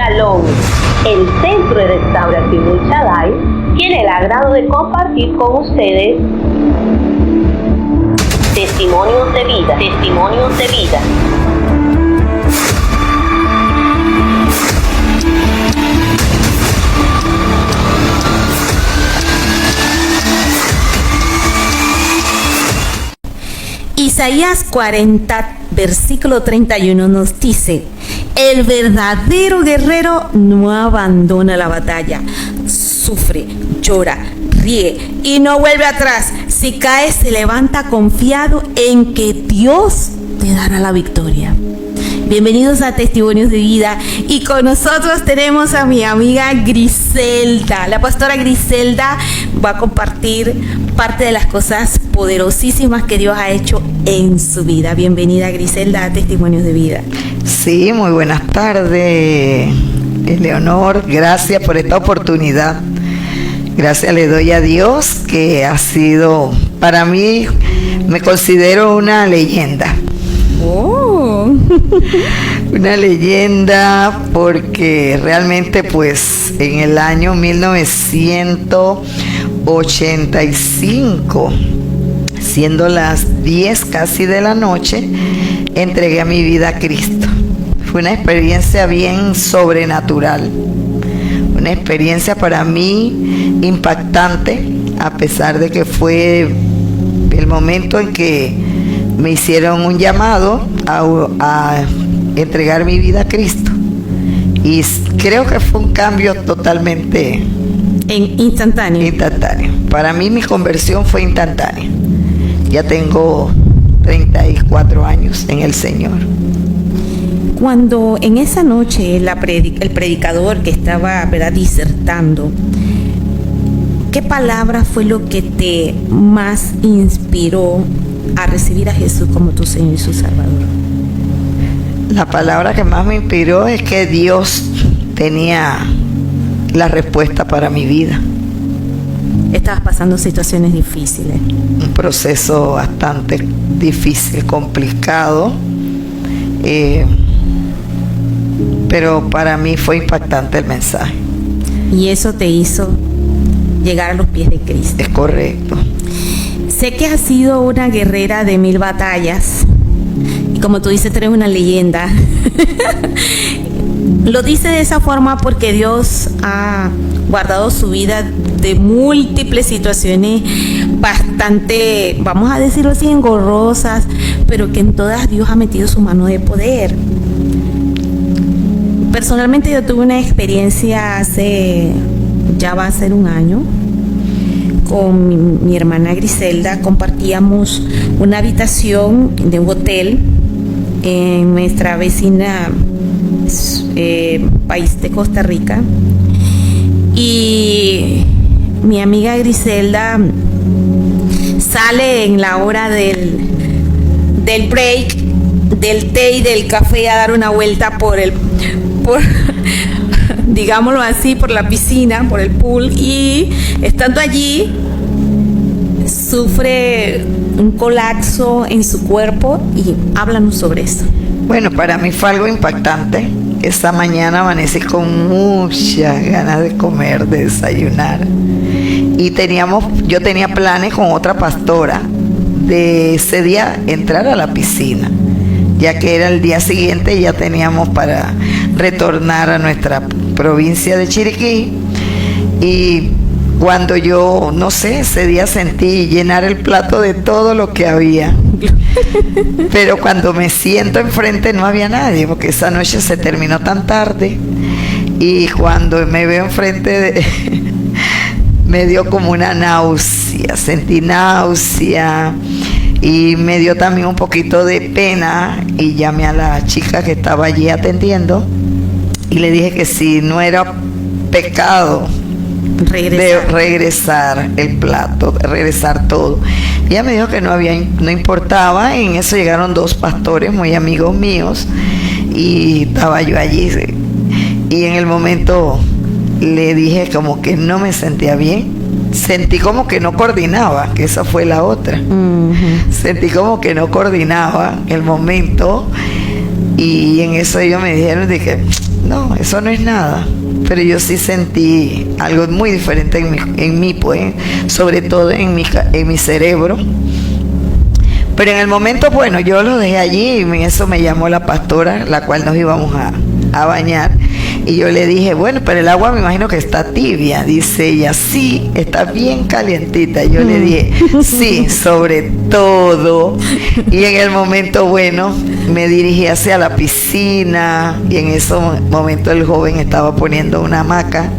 Shalom, el Centro de Restauración El Shaddai tiene el agrado de compartir con ustedes testimonios de vida, testimonios de vida. Isaías 40, versículo 31 nos dice: el verdadero guerrero no abandona la batalla, sufre, llora, ríe y no vuelve atrás. Si cae, se levanta confiado en que Dios te dará la victoria. Bienvenidos a Testimonios de Vida, y con nosotros tenemos a mi amiga Griselda. La pastora Griselda va a compartir parte de las cosas poderosísimas que Dios ha hecho en su vida. Bienvenida, Griselda, a Testimonios de Vida. Sí, muy buenas tardes, Eleonor. Gracias por esta oportunidad. Gracias le doy a Dios, que ha sido, para mí, me considero una leyenda. Oh. Una leyenda, porque realmente pues en el año 1985, siendo las 10 casi de la noche, entregué mi vida a Cristo. Fue una experiencia bien sobrenatural, una experiencia para mí impactante, a pesar de que fue el momento en que me hicieron un llamado a entregar mi vida a Cristo. Y creo que fue un cambio totalmente instantáneo. Para mí mi conversión fue instantánea. Ya tengo 34 años en el Señor. Cuando en esa noche el predicador que estaba, ¿verdad?, disertando, ¿qué palabra fue lo que te más inspiró a recibir a Jesús como tu Señor y su Salvador? La palabra que más me inspiró es que Dios tenía la respuesta para mi vida. Estabas pasando situaciones difíciles. Un proceso bastante difícil, complicado, pero para mí fue impactante el mensaje. Y eso te hizo llegar a los pies de Cristo. Es correcto. Sé que has sido una guerrera de 1000 batallas. Y como tú dices, tú eres una leyenda. Lo dice de esa forma porque Dios ha guardado su vida de múltiples situaciones bastante, vamos a decirlo así, engorrosas, pero que en todas Dios ha metido su mano de poder. Personalmente yo tuve una experiencia ya va a ser un año, con mi hermana Griselda. Compartíamos una habitación de un hotel en nuestra vecina país de Costa Rica, y mi amiga Griselda sale en la hora del break, del té y del café, a dar una vuelta por digámoslo así, por la piscina, por el pool, y estando allí sufre un colapso en su cuerpo. Y háblanos sobre eso. Bueno, para mí fue algo impactante. Esta mañana amanecí con muchas ganas de comer, de desayunar, y yo tenía planes con otra pastora de ese día entrar a la piscina, ya que era el día siguiente, ya teníamos para retornar a nuestra provincia de Chiriquí. Y cuando yo, no sé, ese día sentí llenar el plato de todo lo que había, pero cuando me siento enfrente no había nadie, porque esa noche se terminó tan tarde, y cuando me veo enfrente me dio como una náusea, sentí náusea. Y me dio también un poquito de pena, y llamé a la chica que estaba allí atendiendo y le dije que si no era pecado regresar el plato, regresar todo. Y ella me dijo que no importaba. En eso llegaron 2 pastores muy amigos míos y estaba yo allí. Y en el momento le dije como que no me sentía bien. Sentí como que no coordinaba, que esa fue la otra. Sentí como que no coordinaba el momento, y en eso ellos me dijeron de que no, eso no es nada. Pero yo sí sentí algo muy diferente en mí, pues, sobre todo en mi cerebro. Pero en el momento, bueno, yo lo dejé allí y en eso me llamó la pastora, la cual nos íbamos a bañar. Y yo le dije, bueno, pero el agua me imagino que está tibia. Dice ella, sí, está bien calientita. Yo le dije, sí, sobre todo. Y en el momento, bueno, me dirigí hacia la piscina y en ese momento el joven estaba poniendo una hamaca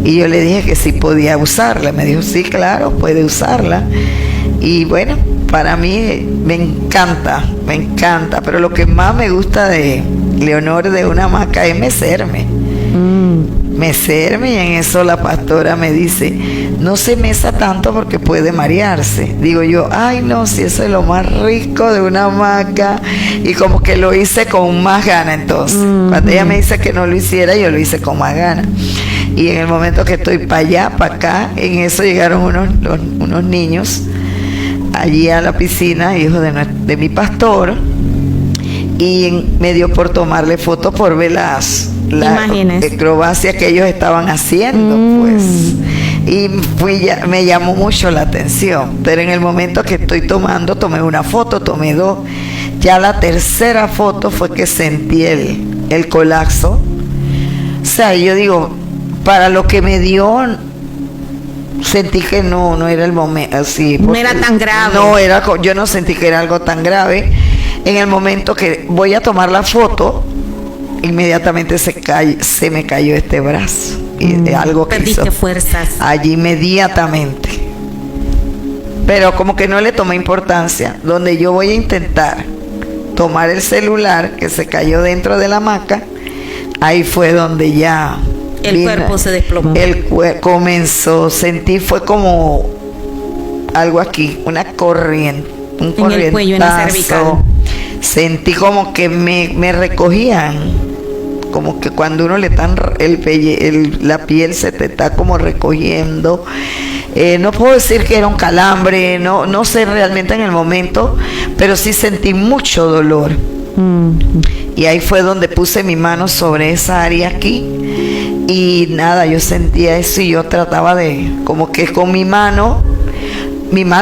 y yo le dije que sí podía usarla. Me dijo, sí, claro, puede usarla. Y bueno, para mí me encanta, pero lo que más me gusta de Leonor de una hamaca es mecerme. Mecerme, y en eso la pastora me dice, no se mesa tanto porque puede marearse. Digo yo, ay no, si eso es lo más rico de una hamaca. Y como que lo hice con más gana entonces. Cuando ella me dice que no lo hiciera, yo lo hice con más gana. Y en el momento que estoy para allá, para acá, en eso llegaron unos niños allí a la piscina, hijos de mi pastor, y me dio por tomarle fotos por ver las acrobacias que ellos estaban haciendo, pues. Y me llamó mucho la atención. Pero en el momento que tomé una foto, tomé dos. Ya la tercera foto fue que sentí el colapso. O sea, yo digo, para lo que me dio, sentí que no era el momento, así. No era tan grave. Yo no sentí que era algo tan grave. En el momento que voy a tomar la foto, inmediatamente se me cayó este brazo. Y algo que perdiste fuerzas. Allí inmediatamente. Pero como que no le tomé importancia. Donde yo voy a intentar tomar el celular que se cayó dentro de la hamaca, ahí fue donde ya el cuerpo se desplomó. Comenzó, sentí, fue como algo aquí, una corriente, un corrientazo. En el cuello, en la cervical. Sentí como que me recogían, como que cuando uno le están la piel se te está como recogiendo. No puedo decir que era un calambre, no sé realmente en el momento, pero sí sentí mucho dolor. Y ahí fue donde puse mi mano sobre esa área aquí. Y nada, yo sentía eso y yo trataba de, como que con mi mano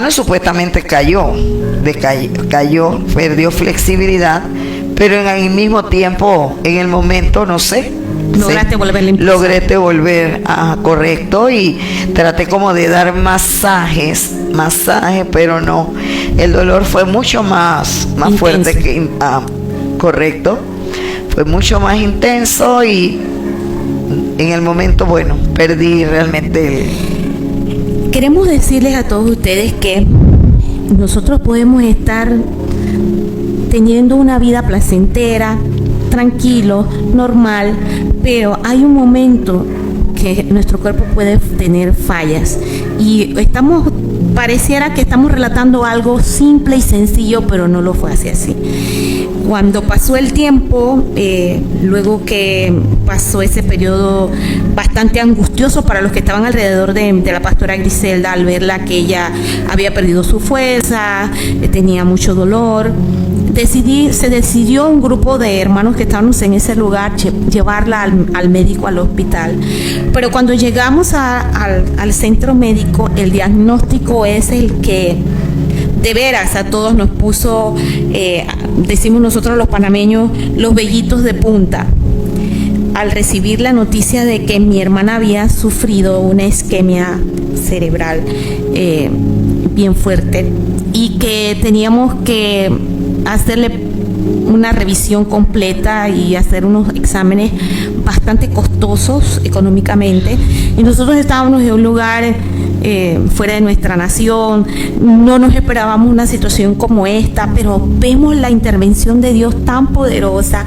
supuestamente cayó, perdió flexibilidad, pero en el mismo tiempo, en el momento, no sé. Logré volver correcto, y traté como de dar masajes, pero no, el dolor fue mucho más fuerte que correcto, fue mucho más intenso, y en el momento, bueno, perdí realmente Queremos decirles a todos ustedes que nosotros podemos estar teniendo una vida placentera, tranquilo, normal, pero hay un momento que nuestro cuerpo puede tener fallas, y pareciera que estamos relatando algo simple y sencillo, pero no lo fue así. Cuando pasó el tiempo, luego que pasó ese periodo bastante angustioso para los que estaban alrededor de la pastora Griselda, al verla que ella había perdido su fuerza, tenía mucho dolor, se decidió un grupo de hermanos que estábamos en ese lugar llevarla al médico, al hospital. Pero cuando llegamos al centro médico, el diagnóstico es el que de veras a todos nos puso, decimos nosotros los panameños, los vellitos de punta, al recibir la noticia de que mi hermana había sufrido una isquemia cerebral bien fuerte, y que teníamos que hacerle una revisión completa y hacer unos exámenes bastante costosos económicamente, y nosotros estábamos en un lugar fuera de nuestra nación, no nos esperábamos una situación como esta, pero vemos la intervención de Dios tan poderosa,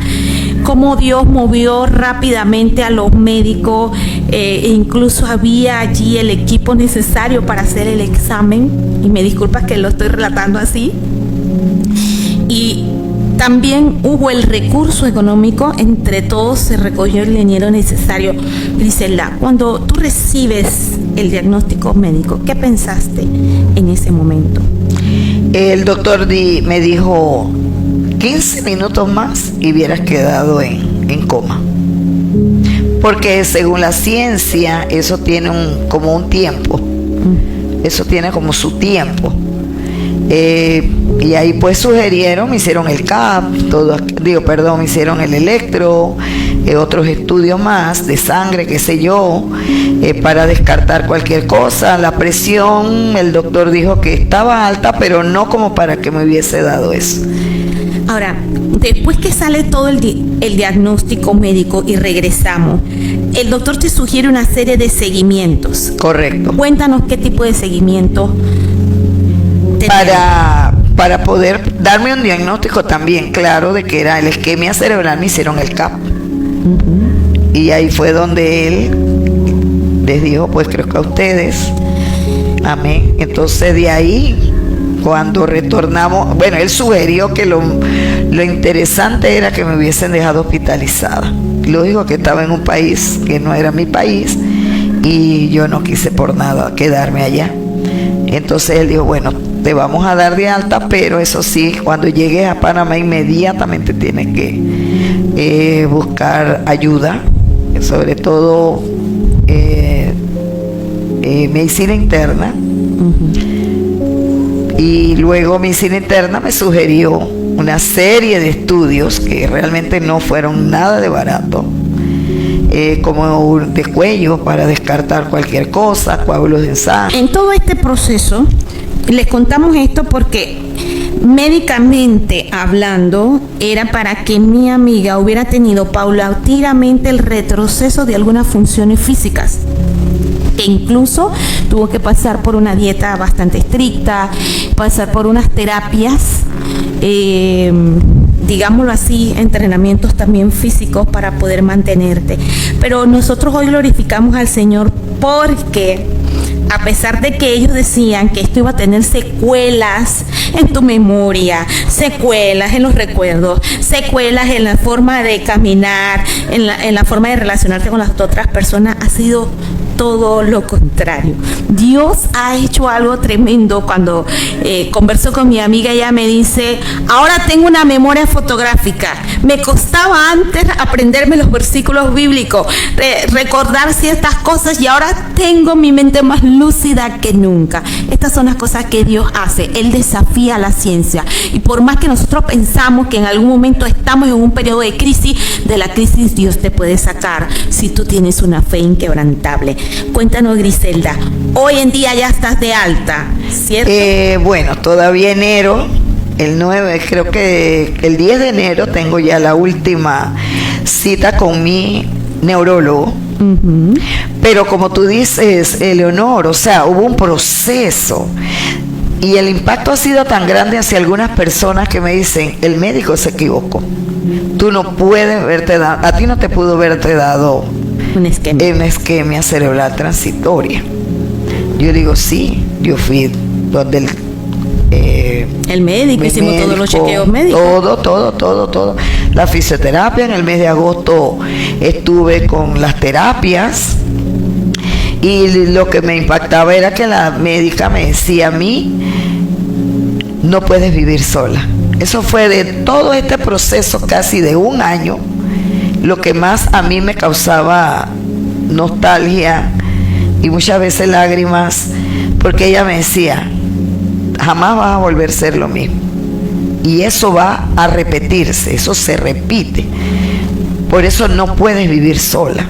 cómo Dios movió rápidamente a los médicos, e incluso había allí el equipo necesario para hacer el examen, y me disculpas que lo estoy relatando así, y también hubo el recurso económico, entre todos se recogió el dinero necesario. Griselda, cuando tú recibes el diagnóstico médico, ¿qué pensaste en ese momento? El doctor me dijo 15 minutos más y hubieras quedado en coma. porque según la ciencia eso tiene como un tiempo, eso tiene como su tiempo. Y ahí pues sugirieron, me hicieron el CAP, me hicieron el electro, otros estudios más de sangre, qué sé yo, para descartar cualquier cosa. La presión, el doctor dijo que estaba alta, pero no como para que me hubiese dado eso. Ahora, después que sale todo el diagnóstico médico y regresamos, el doctor te sugiere una serie de seguimientos. Correcto. Cuéntanos qué tipo de seguimiento para poder darme un diagnóstico también claro de que era la isquemia cerebral. Me hicieron el CAP. Y ahí fue donde él les dijo, pues creo que a ustedes, amén. Entonces de ahí, cuando retornamos, bueno, él sugirió que lo interesante era que me hubiesen dejado hospitalizada. Lógico que estaba en un país que no era mi país y yo no quise por nada quedarme allá. Entonces él dijo, bueno, te vamos a dar de alta, pero eso sí, cuando llegues a Panamá inmediatamente tienes que buscar ayuda, sobre todo medicina interna. Y luego medicina interna me sugirió una serie de estudios que realmente no fueron nada de barato, como de cuello para descartar cualquier cosa, coágulos de sangre. En todo este proceso, les contamos esto porque médicamente hablando, era para que mi amiga hubiera tenido paulatinamente el retroceso de algunas funciones físicas, que incluso tuvo que pasar por una dieta bastante estricta, pasar por unas terapias, digámoslo así, entrenamientos también físicos para poder mantenerte. Pero nosotros hoy glorificamos al Señor porque a pesar de que ellos decían que esto iba a tener secuelas en tu memoria, secuelas en los recuerdos, secuelas en la forma de caminar, en la forma de relacionarte con las otras personas, ha sido todo lo contrario. Dios ha hecho algo tremendo. Cuando converso con mi amiga, ella me dice, ahora tengo una memoria fotográfica. Me costaba antes aprenderme los versículos bíblicos, recordar ciertas cosas, y ahora tengo mi mente más lúcida que nunca. Estas son las cosas que Dios hace. Él desafía la ciencia, y por más que nosotros pensamos que en algún momento estamos en un periodo de crisis, de la crisis Dios te puede sacar si tú tienes una fe inquebrantable. Cuéntanos, Griselda, hoy en día ya estás de alta, ¿cierto? Bueno, todavía enero, el 9, creo que el 10 de enero tengo ya la última cita con mi neurólogo. Pero como tú dices, Eleonor, o sea, hubo un proceso y el impacto ha sido tan grande hacia algunas personas que me dicen, el médico se equivocó. Tú no puedes a ti no te pudo haberte dado una isquemia cerebral transitoria. Yo digo, sí, yo fui donde el médico, hicimos todos los chequeos médicos. Todo. La fisioterapia, en el mes de agosto estuve con las terapias, y lo que me impactaba era que la médica me decía a mí, no puedes vivir sola. Eso fue de todo este proceso casi de un año, lo que más a mí me causaba nostalgia y muchas veces lágrimas, porque ella me decía, jamás vas a volver a ser lo mismo. Y eso va a repetirse, eso se repite. Por eso no puedes vivir sola.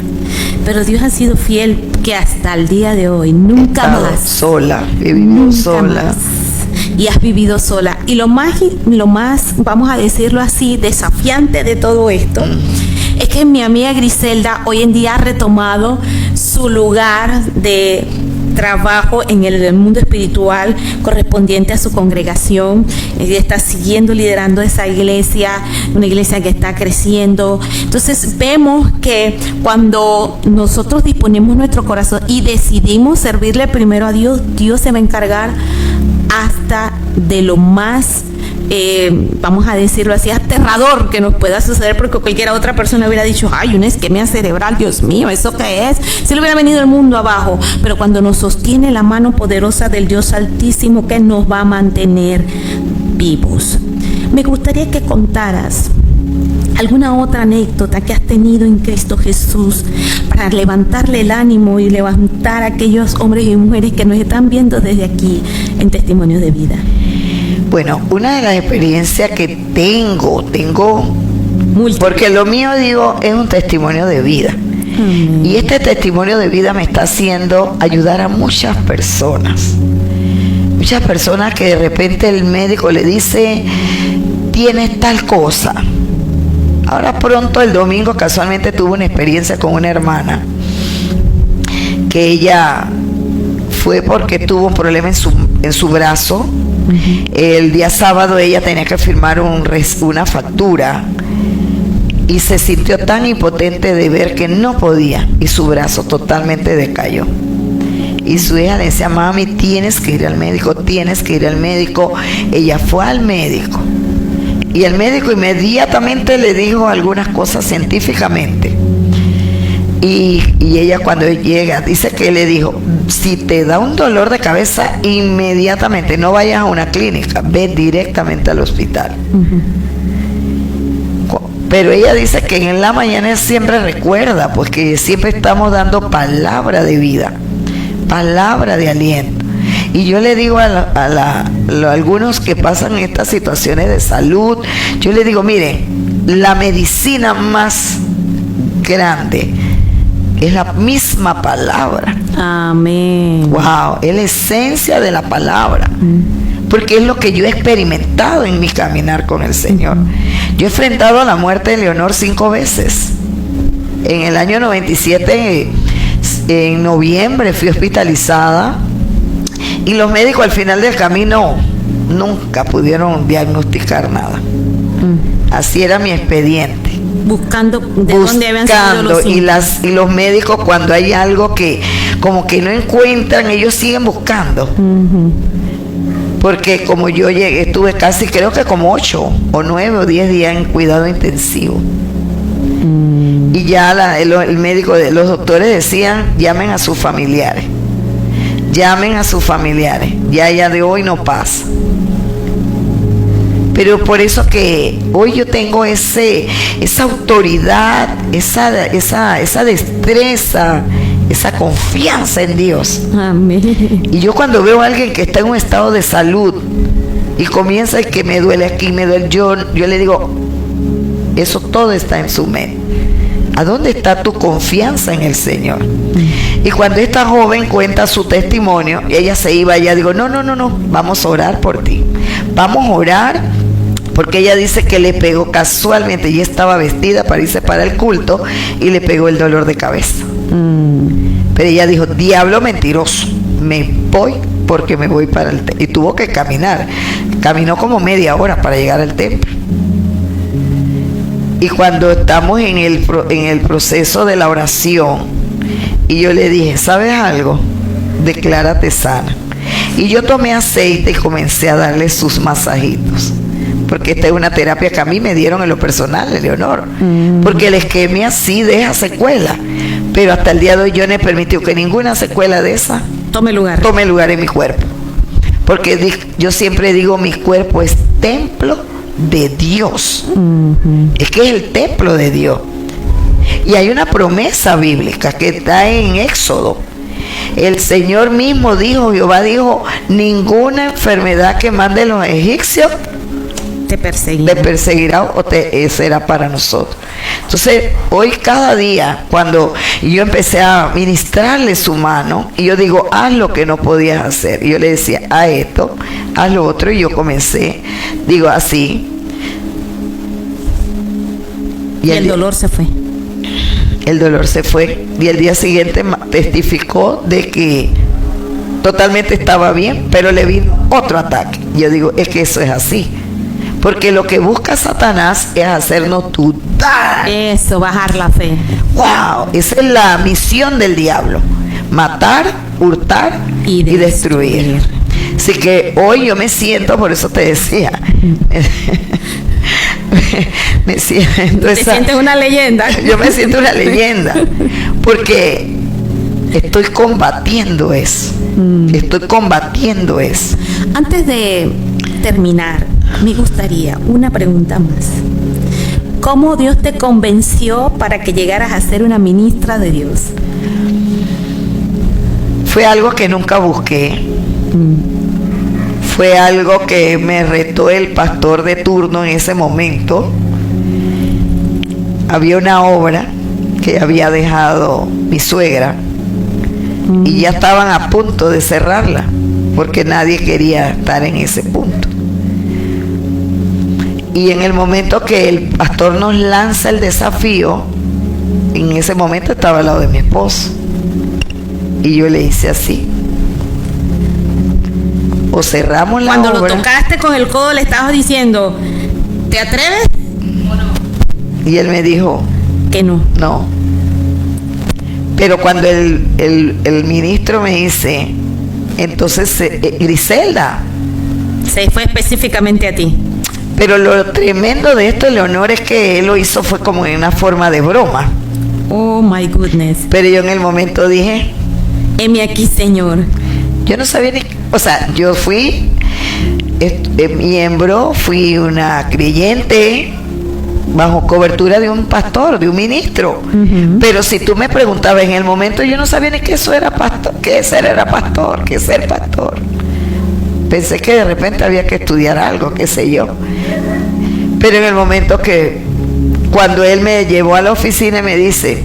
Pero Dios ha sido fiel, que hasta el día de hoy nunca más sola, he vivido sola. Más. Y has vivido sola. Y lo más, vamos a decirlo así, desafiante de todo esto, es que mi amiga Griselda hoy en día ha retomado su lugar de trabajo en el mundo espiritual correspondiente a su congregación. Ella está siguiendo liderando esa iglesia, una iglesia que está creciendo. Entonces vemos que cuando nosotros disponemos nuestro corazón y decidimos servirle primero a Dios, Dios se va a encargar hasta de lo más vamos a decirlo así, aterrador que nos pueda suceder, porque cualquier otra persona hubiera dicho, ay, una isquemia cerebral, Dios mío, ¿eso qué es? Si le hubiera venido el mundo abajo. Pero cuando nos sostiene la mano poderosa del Dios Altísimo, que nos va a mantener vivos. Me gustaría que contaras alguna otra anécdota que has tenido en Cristo Jesús, para levantarle el ánimo y levantar a aquellos hombres y mujeres que nos están viendo desde aquí en Testimonios de Vida? Bueno, una de las experiencias que tengo, Múltiples. porque lo mío, digo, es un testimonio de vida. Amén. Y este testimonio de vida me está haciendo ayudar a muchas personas. Muchas personas que de repente el médico le dice, tienes tal cosa. Ahora pronto, el domingo, casualmente tuve una experiencia con una hermana que ella fue porque tuvo un problema en su brazo. El día sábado ella tenía que firmar una factura y se sintió tan impotente de ver que no podía y su brazo totalmente decayó. Y su hija le decía, mami, tienes que ir al médico, tienes que ir al médico. Ella fue al médico y el médico inmediatamente le dijo algunas cosas científicamente. Y ella cuando llega, dice que le dijo, si te da un dolor de cabeza, inmediatamente no vayas a una clínica, ve directamente al hospital. Pero ella dice que en la mañana siempre recuerda, pues que siempre estamos dando palabra de vida, palabra de aliento. Y yo le digo a algunos que pasan estas situaciones de salud, yo le digo, miren, la medicina más grande es la misma palabra. Amén. Wow, es la esencia de la palabra. Porque es lo que yo he experimentado en mi caminar con el Señor. Yo he enfrentado a la muerte de Leonor 5 veces. En el año 97, en noviembre, fui hospitalizada. Y los médicos al final del camino nunca pudieron diagnosticar nada. Así era mi expediente. Buscando de dónde habían salido los síntomas. Y los médicos, cuando hay algo que como que no encuentran, ellos siguen buscando. Porque como yo llegué, estuve casi, creo que como 8 o 9 o 10 días en cuidado intensivo. Y ya el médico, los doctores decían, llamen a sus familiares. Llamen a sus familiares. Ya de hoy no pasa. Pero por eso que hoy yo tengo esa autoridad, esa destreza, esa confianza en Dios. Amén. Y yo cuando veo a alguien que está en un estado de salud y comienza y que me duele aquí, me duele, yo le digo, eso todo está en su mente. ¿A dónde está tu confianza en el Señor? Y cuando esta joven cuenta su testimonio, ella se iba, ella digo, no, vamos a orar por ti. Vamos a orar, porque ella dice que le pegó casualmente, ella estaba vestida para irse para el culto y le pegó el dolor de cabeza. Pero ella dijo, diablo mentiroso, me voy porque me voy para el templo. Y tuvo que caminar, caminó como media hora para llegar al templo. Y cuando estamos en el proceso de la oración, y yo le dije, ¿sabes algo? Declárate sana. Y yo tomé aceite y comencé a darle sus masajitos. Porque esta es una terapia que a mí me dieron en lo personal, Leonor. Porque la isquemia sí deja secuela. Pero hasta el día de hoy yo no he permitido que ninguna secuela de esa tome lugar en mi cuerpo. Porque yo siempre digo, mi cuerpo es templo de Dios. Es que es el templo de Dios. Y hay una promesa bíblica que está en Éxodo. El Señor mismo dijo, Jehová dijo, ninguna enfermedad que manden los egipcios te perseguirá o será para nosotros. Entonces, hoy cada día, cuando yo empecé a ministrarle su mano, y yo digo, haz lo que no podías hacer. Y yo le decía, haz esto, haz lo otro, y yo comencé, digo así. Y el dolor se fue. El dolor se fue. Y el día siguiente testificó de que totalmente estaba bien, pero le vino otro ataque. Yo digo, es que eso es así. Porque lo que busca Satanás es hacernos dudar. Eso, bajar la fe. ¡Wow! Esa es la misión del diablo. Matar, hurtar y destruir. Así que hoy yo me siento, por eso te decía, me siento ¿Te sientes una leyenda? Yo me siento una leyenda. Porque estoy combatiendo eso. Estoy combatiendo eso. Antes de terminar, me gustaría una pregunta más. ¿Cómo Dios te convenció para que llegaras a ser una ministra de Dios? Fue algo que nunca busqué. Fue algo que me retó el pastor de turno en ese momento. Había una obra que había dejado mi suegra y ya estaban a punto de cerrarla porque nadie quería estar en ese punto. Y en el momento que el pastor nos lanza el desafío, en ese momento estaba al lado de mi esposo y yo le hice así: o cerramos la Cuando obra. lo tocaste con el codo le estabas diciendo, ¿te atreves? Y él me dijo, Que no. no. Pero cuando el ministro me dice, entonces, Griselda, Se fue específicamente a ti. pero lo tremendo de esto, Leonor, es que él lo hizo fue como en una forma de broma. Oh my goodness. Pero yo en el momento dije, Heme aquí, Señor. yo no sabía ni, o sea, yo fui miembro, fui una creyente bajo cobertura de un pastor, de un ministro. Pero si tú me preguntabas en el momento, yo no sabía ni que eso era pastor, que ser era pastor, que ser pastor. Pensé que de repente había que estudiar algo, qué sé yo. Pero en el momento que, cuando él me llevó a la oficina y me dice,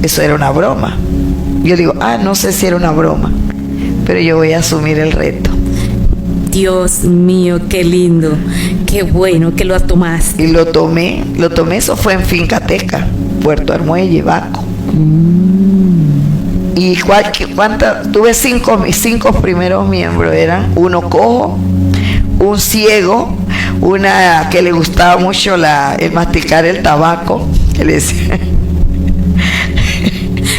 eso era una broma. Yo digo, no sé si era una broma, pero yo voy a asumir el reto. Dios mío, qué lindo. Qué bueno que lo tomaste. Y lo tomé, eso fue en Fincateca, Puerto Armuelle, Baco. Y tuve mis 5 primeros miembros, eran uno cojo, un ciego, una que le gustaba mucho el masticar el tabaco, que le decía.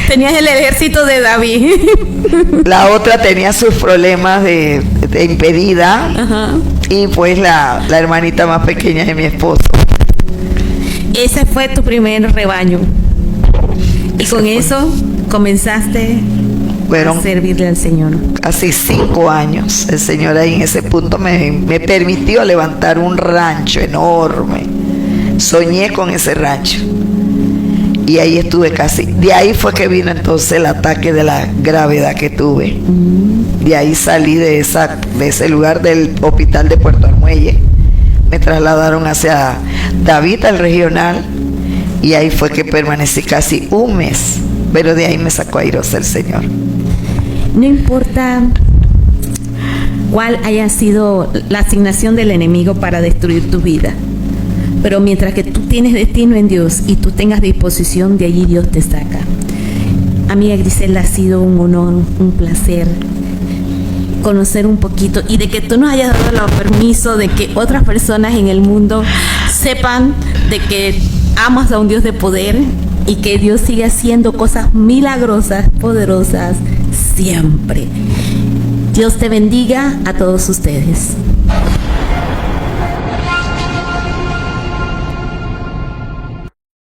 Tenías el ejército de David. La otra tenía sus problemas de impedida. Ajá. Y pues la hermanita más pequeña de mi esposo. Ese fue tu primer rebaño. Y con eso comenzaste Fueron a servirle al Señor. casi 5 años. El Señor ahí en ese punto me permitió levantar un rancho enorme. Soñé con ese rancho. Y ahí estuve casi. De ahí fue que vino entonces el ataque de la gravedad que tuve. De ahí salí de ese lugar del hospital de Puerto Armuelle. Me trasladaron hacia David, al regional. Y ahí fue que permanecí casi un mes. Pero de ahí me sacó airosa el Señor. No importa cuál haya sido la asignación del enemigo para destruir tu vida, pero mientras que tú tienes destino en Dios y tú tengas disposición, de allí Dios te saca. Amiga Griselda, ha sido un honor, un placer conocer un poquito y de que tú nos hayas dado el permiso de que otras personas en el mundo sepan de que amas a un Dios de poder y que Dios sigue haciendo cosas milagrosas, poderosas, siempre. Dios te bendiga a todos ustedes.